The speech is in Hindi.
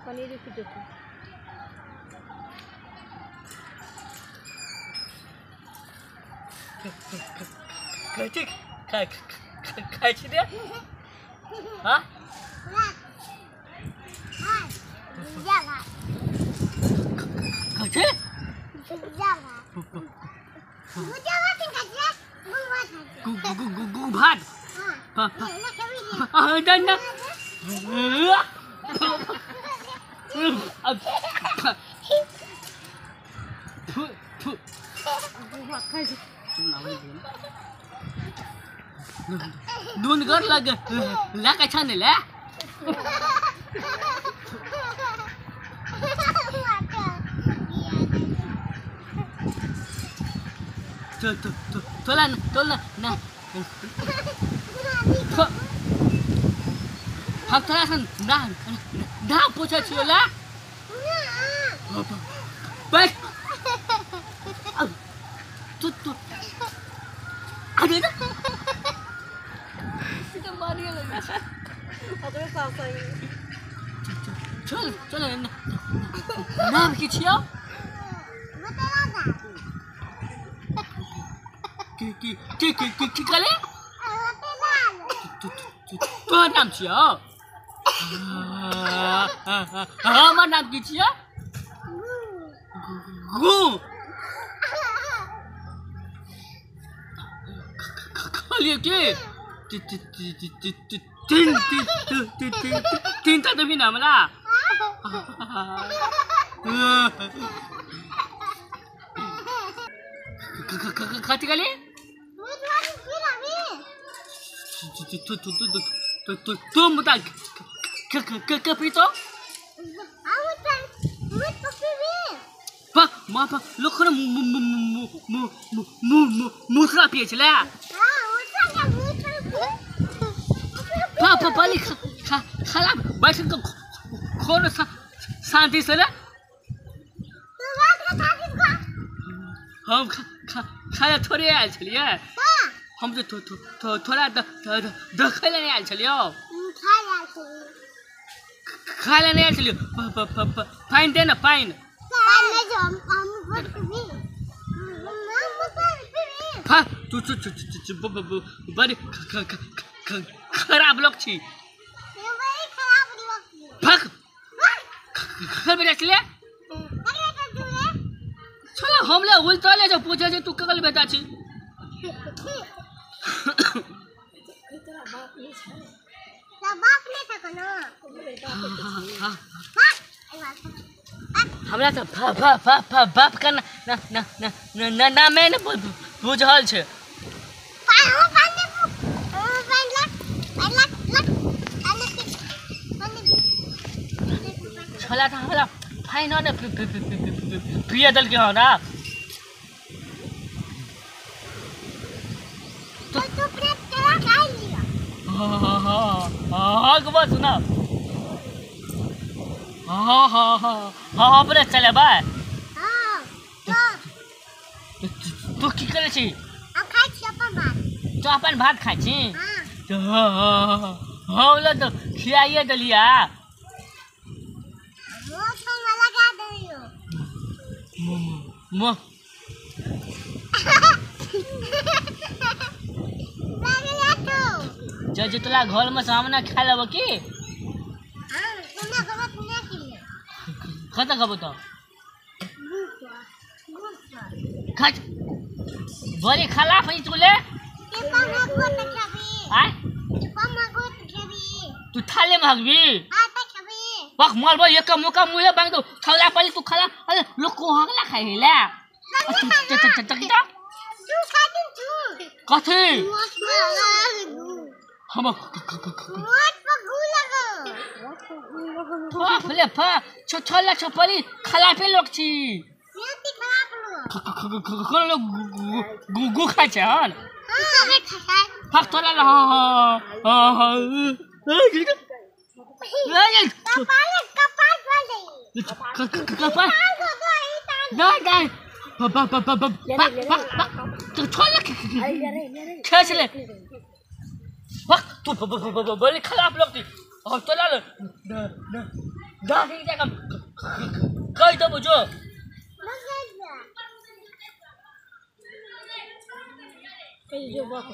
पनीर की टिक्की कैसे कैसे दे हाँ कैसे भात डंडा दून कर लग अच्छा नहीं ले तोला ना हम थोड़ा सा ना पूछा छियो ला बस तू अरे ना तो मारिए लगा अपने पापा ही चल नाम की छियो की करे तो नाम छियो हमार नाम की छियो गु खाली के तीन तो भी नाम ला खाती खाली तुम बता कपी तो माँ लोग ना मूसरा पिए चले पाली खराब बैठ को खोल शांति से हम खाया थोड़े आयल छलिए हम तो थोड़ा दखै ले आयल छलियो खाय ले आयल छलियो पाइन दे ना पाइन तू बड़ी खराब लोग छी फक घर में रख ले चलो हम ले उल्टा ले जो पूछे जे तू कगल बेटा छी हमरा तो बाप का ना मैं न बुझल छे छोला था हमरा फाइन न प्रिय दल के हो ना तो प्रेत तेरा खाई लिया हां के बात सुना हां अपने चले बा हां तू की करे छी हम खाई छी अपन भात तो अपन भात खाई छी हां हां ल तो खियाइए दलिया वो तो लगा दियो मो जज तोला घर में सामने खा लेबो की हां तुमने घर में पुण्य की खत खबो तो खत बड़ी खला फई तुले के पामा गोत खबी आ के पामा गोत खबी तू थाले मांगबी हां त खबी पक मारबो एक मुका मुहे बांग दो छौला पली तू खला अरे लोग को हगला खाइला तू खा दिन तू कथि हम मोट पगु लगो फले फा छोला छोपली खला पे लोग छी सेती खराब लो कोन लोग गु खा छन हां खा फक तोला हां कपाल नहीं तो छोड़ खींच ले वक्त तू बड़ी खराब लगती तुला गाठी जागा काय तो बुझो जो बात